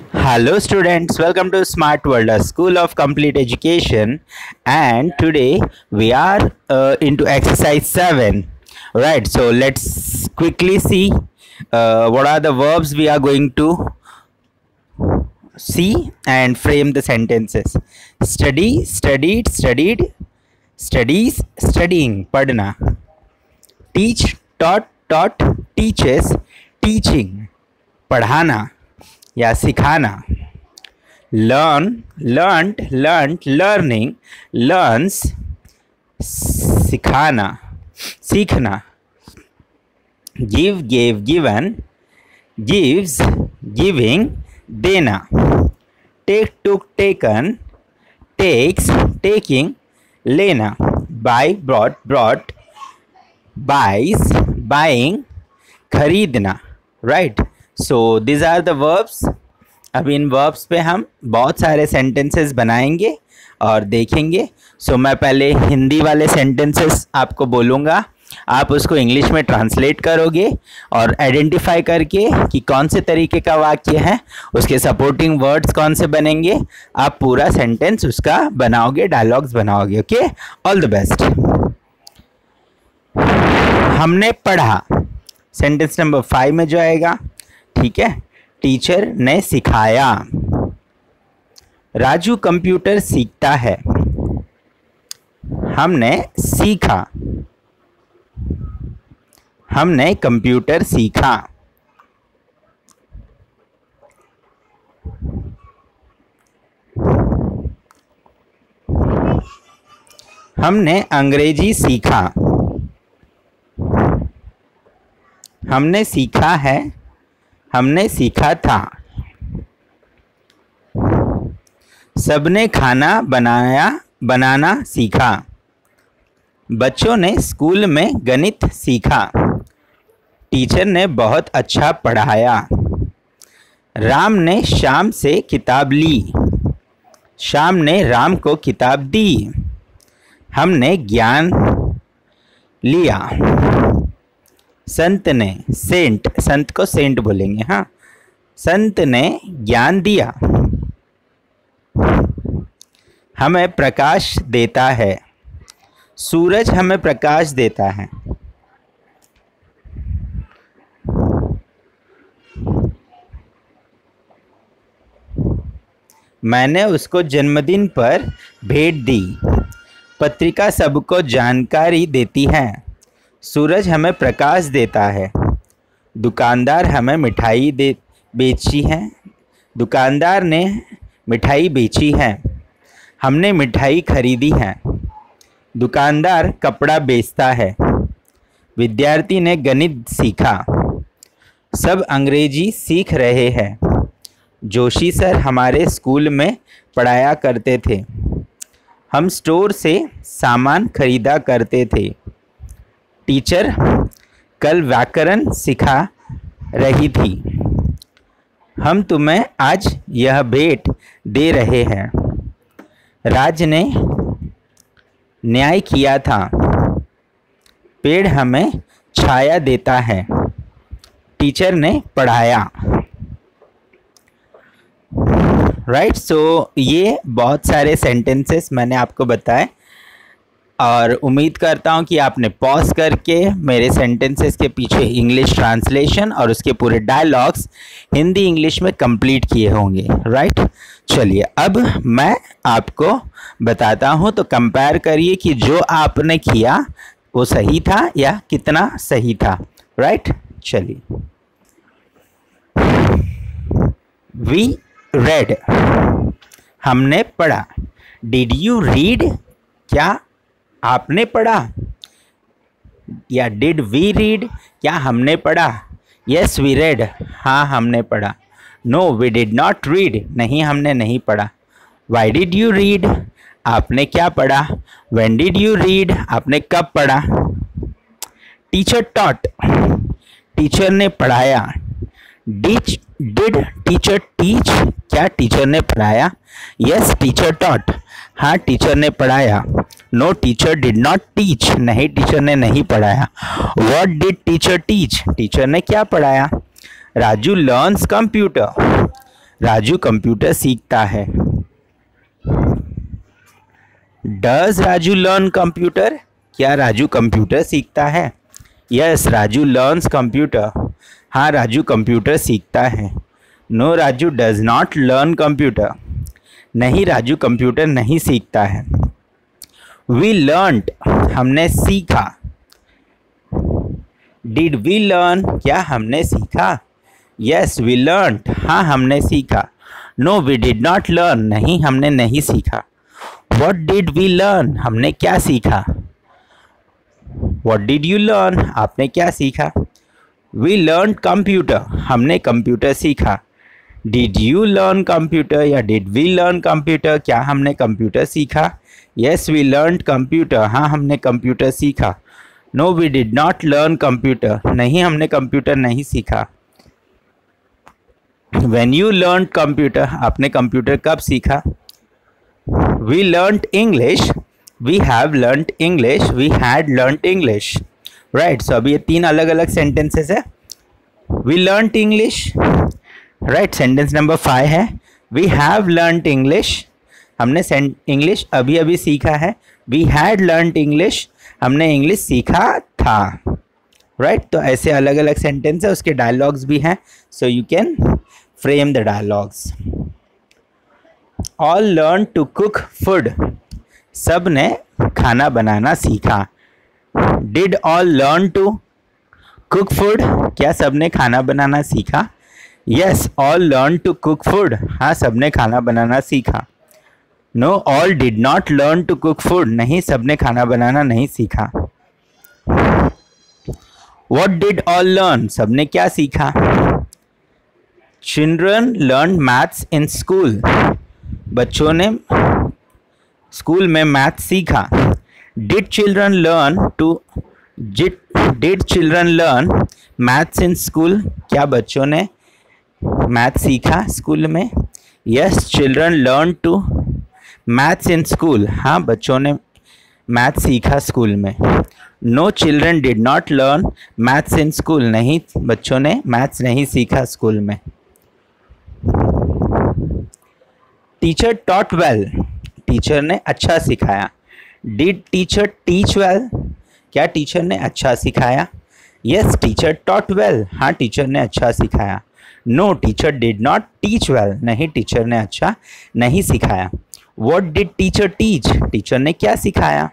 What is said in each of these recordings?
Hello students, welcome to Smart World, a school of complete education, and today we are into exercise 7. Right, so let's quickly see what are the verbs we are going to see and frame the sentences. Study, studied, studied, studies, studying, padna. Teach, taught, taught, teaches, teaching, पढ़ाना या सिखाना. Learn, learnt, learnt, learning, learns, सिखाना, सीखना. Give, gave, given, gives, giving, देना. Take, took, taken, takes, taking, लेना. Buy, brought, brought, buys, buying, खरीदना. Right, so this are the verbs. अब इन वर्ब्स पे हम बहुत सारे सेंटेंसेस बनाएंगे और देखेंगे. सो मैं पहले हिंदी वाले सेंटेंसेस आपको बोलूँगा, आप उसको इंग्लिश में ट्रांसलेट करोगे और आइडेंटिफाई करके कि कौन से तरीके का वाक्य है, उसके सपोर्टिंग वर्ड्स कौन से बनेंगे, आप पूरा सेंटेंस उसका बनाओगे, डायलॉग्स बनाओगे. Okay, all the best. हमने पढ़ा सेंटेंस नंबर 5 में जो आएगा. ठीक है, टीचर ने सिखाया. राजू कंप्यूटर सीखता है. हमने सीखा, हमने कंप्यूटर सीखा. हमने अंग्रेजी सीखा. हमने सीखा है, हमने सीखा था. सबने खाना बनाना सीखा. बच्चों ने स्कूल में गणित सीखा. टीचर ने बहुत अच्छा पढ़ाया. राम ने श्याम से किताब ली. श्याम ने राम को किताब दी. हमने ज्ञान लिया. संत ने, सेंट, संत को सेंट बोलेंगे. हाँ, संत ने ज्ञान दिया. हमें प्रकाश देता है. सूरज हमें प्रकाश देता है. मैंने उसको जन्मदिन पर भेंट दी. पत्रिका सबको जानकारी देती है. सूरज हमें प्रकाश देता है. दुकानदार हमें मिठाई बेची है. दुकानदार ने मिठाई बेची है. हमने मिठाई खरीदी है. दुकानदार कपड़ा बेचता है. विद्यार्थी ने गणित सीखा. सब अंग्रेजी सीख रहे हैं. जोशी सर हमारे स्कूल में पढ़ाया करते थे. हम स्टोर से सामान खरीदा करते थे. टीचर कल व्याकरण सिखा रही थी. हम तुम्हें आज यह भेंट दे रहे हैं. राज ने न्याय किया था. पेड़ हमें छाया देता है. टीचर ने पढ़ाया. राइट, सो ये बहुत सारे सेंटेंसेस मैंने आपको बताए और उम्मीद करता हूँ कि आपने पॉज करके मेरे सेंटेंसेस के पीछे इंग्लिश ट्रांसलेशन और उसके पूरे डायलॉग्स हिंदी इंग्लिश में कंप्लीट किए होंगे. राइट, चलिए अब मैं आपको बताता हूँ, तो कंपेयर करिए कि जो आपने किया वो सही था या कितना सही था. राइट, चलिए. वी रेड, हमने पढ़ा. डिड यू रीड, क्या आपने पढ़ा, या डिड वी रीड, क्या हमने पढ़ा. यस वी रेड, हाँ हमने पढ़ा. No we did not read, नहीं हमने नहीं पढ़ा. वाई डिड यू रीड, आपने क्या पढ़ा. व्हेन डिड यू रीड, आपने कब पढ़ा. टीचर टॉट, टीचर ने पढ़ाया. डिड टीचर टीच, क्या टीचर ने पढ़ाया. यस टीचर टॉट, हाँ टीचर ने पढ़ाया. No teacher did not teach, नहीं टीचर ने नहीं पढ़ाया. What did teacher teach, teacher ने क्या पढ़ाया. Raju learns computer, Raju computer सीखता है। Does Raju learn computer? क्या राजू कंप्यूटर सीखता है? Yes, Raju learns computer. हाँ, राजू कंप्यूटर सीखता है। No, Raju does not learn computer. नहीं, राजू कंप्यूटर नहीं सीखता है। वी लर्नड, हमने सीखा। डिड वी लर्न, क्या हमने सीखा? यस, वी लर्नड, हाँ हमने सीखा। No, we did not learn, नहीं हमने नहीं सीखा। व्हाट डिड वी लर्न, हमने क्या सीखा? व्हाट डिड यू लर्न, आपने क्या सीखा? वी लर्न कंप्यूटर, हमने कंप्यूटर सीखा। डिड यू लर्न कंप्यूटर या डिड वी लर्न कंप्यूटर, क्या हमने कंप्यूटर सीखा? यस, वी लर्न कंप्यूटर, हाँ हमने कंप्यूटर सीखा। No, we did not learn computer, नहीं हमने कंप्यूटर नहीं सीखा। व्हेन यू लर्न कंप्यूटर, आपने कंप्यूटर कब सीखा? We learned English, we have learned English, we had learned English. Right, so अभी ये 3 अलग अलग सेंटेंसेस है। We learned English, right, sentence number 5 है। वी हैव लर्नड इंग्लिश, हमने इंग्लिश अभी अभी सीखा है। वी हैड लर्नड इंग्लिश, हमने इंग्लिश सीखा था। राइट, तो ऐसे अलग अलग सेंटेंस है, उसके डायलॉग्स भी हैं, so you can frame the dialogues. All learn to cook food, सब ने खाना बनाना सीखा। Did all learn to cook food, क्या सब ने खाना बनाना सीखा? Yes, all learn to cook food, हाँ सब ने खाना बनाना सीखा। No, all did not learn to cook food, नहीं सब ने खाना बनाना नहीं सीखा। व्हाट डिड ऑल लर्न, सब ने क्या सीखा? Children learn maths in school, बच्चों ने स्कूल में मैथ सीखा। Did children learn maths in school, क्या बच्चों ने मैथ सीखा स्कूल में? Yes, children learn to maths in school, हाँ बच्चों ने मैथ सीखा स्कूल में। No, children did not learn maths in school, नहीं बच्चों ने मैथ्स नहीं सीखा स्कूल में। टीचर टॉट वेल, टीचर ने अच्छा सिखाया। डिड टीचर टीच वेल, क्या टीचर ने अच्छा सिखाया? यस, टीचर टॉट वेल, हाँ टीचर ने अच्छा सिखाया। No, teacher did not teach well, नहीं टीचर ने अच्छा नहीं सिखाया। What did teacher teach, teacher ने क्या सिखाया?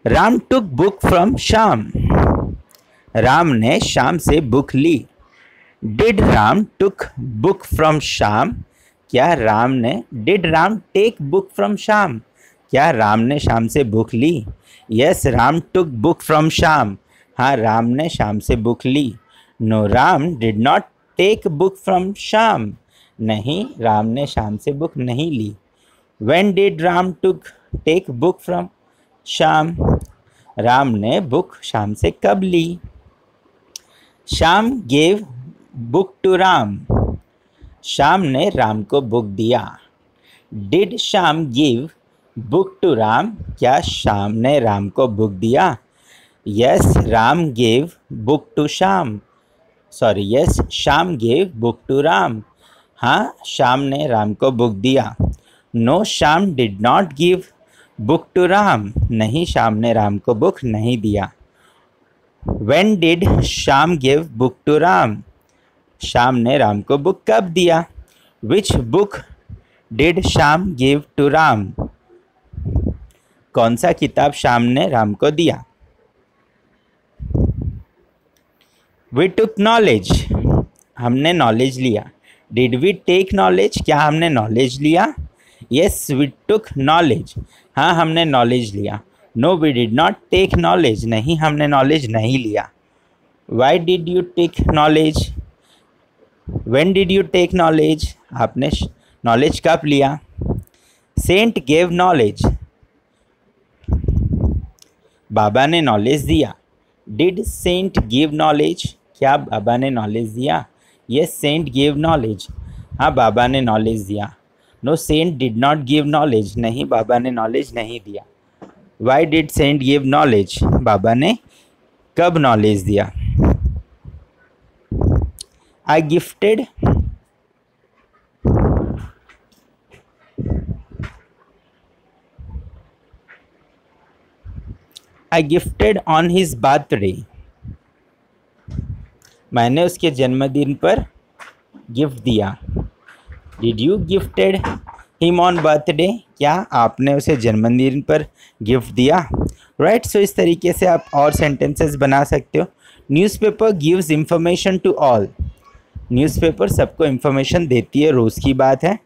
Ram took book from Shyam, Ram ने श्याम से बुक ली। Did Ram took book from Shyam, क्या राम ने did Ram take book from Shyam, क्या राम ने श्याम से बुक ली? Yes, Ram took book from Shyam, हाँ राम ने श्याम से बुक ली। No, Ram did not take book from Shyam, नहीं राम ने श्याम से बुक नहीं ली। When did Ram took take book from Shyam, Ram ने बुक श्याम से कब ली? Shyam gave book to Ram, Shyam ने राम को बुक दिया। Did Shyam give book to Ram, क्या श्याम ने राम को बुक दिया? Yes, Ram gave book to Shyam, sorry yes, Shyam gave book to Ram, हाँ श्याम ने राम को बुक दिया। No, Shyam did not give book to Ram, नहीं श्याम ने राम को बुक नहीं दिया। When did Shyam give book to Ram, Shyam ने राम को बुक कब दिया? Which book did Shyam give to Ram, कौन सा किताब श्याम ने राम को दिया? वी टुक नॉलेज, हमने नॉलेज लिया। डिड वी टेक नॉलेज, क्या हमने नॉलेज लिया? यस, वी टुक नॉलेज, हाँ हमने नॉलेज लिया। No, we did not take knowledge, नहीं हमने नॉलेज नहीं लिया। Why did you take knowledge, when did you take knowledge, आपने नॉलेज कब लिया? सेंट गेव नॉलेज, बाबा ने नॉलेज दिया। डिड सेंट गिव नॉलेज, क्या बाबा ने नॉलेज दिया? यस, सेंट गिव नॉलेज, हाँ बाबा ने नॉलेज दिया। No, saint did not give knowledge, नहीं बाबा ने नॉलेज नहीं दिया। Why did saint give knowledge, बाबा ने कब नॉलेज दिया? I gifted I gifted on his birthday. मैंने उसके जन्मदिन पर गिफ्ट दिया। Did you gifted him on birthday? क्या आपने उसे जन्मदिन पर गिफ्ट दिया? राइट, सो इस तरीके से आप और सेंटेंसेस बना सकते हो। Newspaper gives information to all. Newspaper सबको इंफॉर्मेशन देती है, रोज़ की बात है।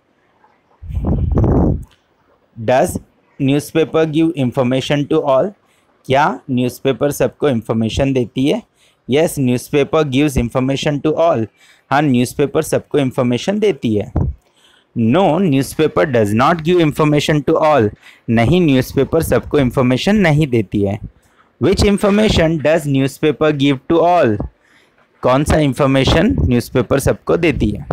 Does newspaper give information to all? क्या न्यूज़पेपर सबको इंफॉर्मेशन देती है? Yes, newspaper gives information to all. हाँ, न्यूज़पेपर सबको इंफॉर्मेशन देती है। No, newspaper does not give information to all. नहीं, न्यूज़पेपर सबको इंफॉर्मेशन नहीं देती है। Which information does newspaper give to all? कौन सा इंफॉर्मेशन न्यूज़पेपर सबको देती है?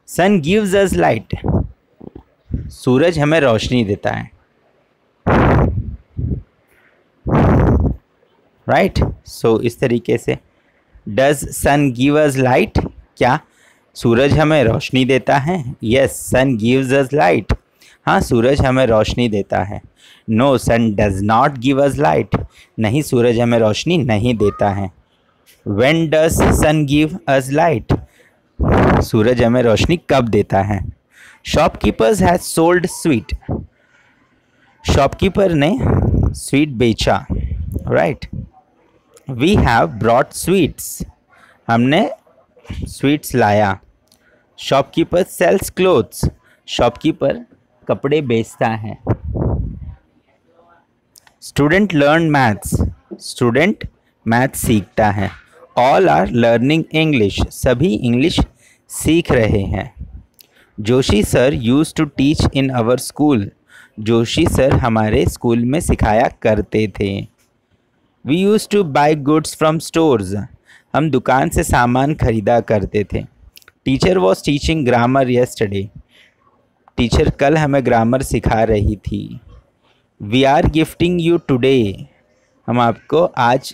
सन गिव्स अस लाइट। सूरज हमें रोशनी देता है। राइट, सो इस तरीके से does sun give us light? क्या सूरज हमें रोशनी देता है? Yes, sun gives us light. हाँ, सूरज हमें रोशनी देता है। No, sun does not give us light. नहीं, सूरज हमें रोशनी नहीं देता है। When does sun give us light? सूरज हमें रोशनी कब देता है? Shopkeepers has sold sweet. Shopkeeper ने स्वीट बेचा। Right, we have brought sweets. हमने स्वीट्स लाया। Shopkeeper sales clothes. शॉपकीपर कपड़े बेचता है। Student learn maths. Student maths सीखता है। All are learning English. सभी इंग्लिश सीख रहे हैं। Joshi sir use to teach in our school. Joshi sir हमारे स्कूल में सिखाया करते थे। We use to buy goods from stores. हम दुकान से सामान खरीदा करते थे। Teacher was teaching grammar yesterday. Teacher कल हमें ग्रामर सिखा रही थी। We are gifting you today. हम आपको आज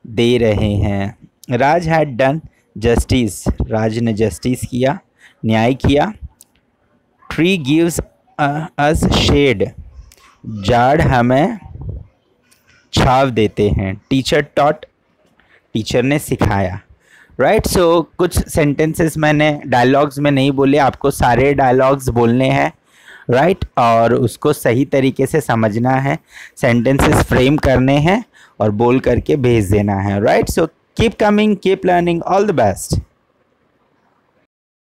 दे रहे हैं। Raj had done justice. Raj ने जस्टिस किया, न्याय किया। Tree gives us shade. झाड़ हमें छाव देते हैं। Teacher taught. टीचर ने सिखाया। राइट, सो कुछ सेंटेंसेस मैंने डायलॉग्स में नहीं बोले, आपको सारे डायलॉग्स बोलने हैं। राइट, और उसको सही तरीके से समझना है, सेंटेंसेस फ्रेम करने हैं और बोल करके भेज देना है। Right, so keep coming, keep learning, all the best.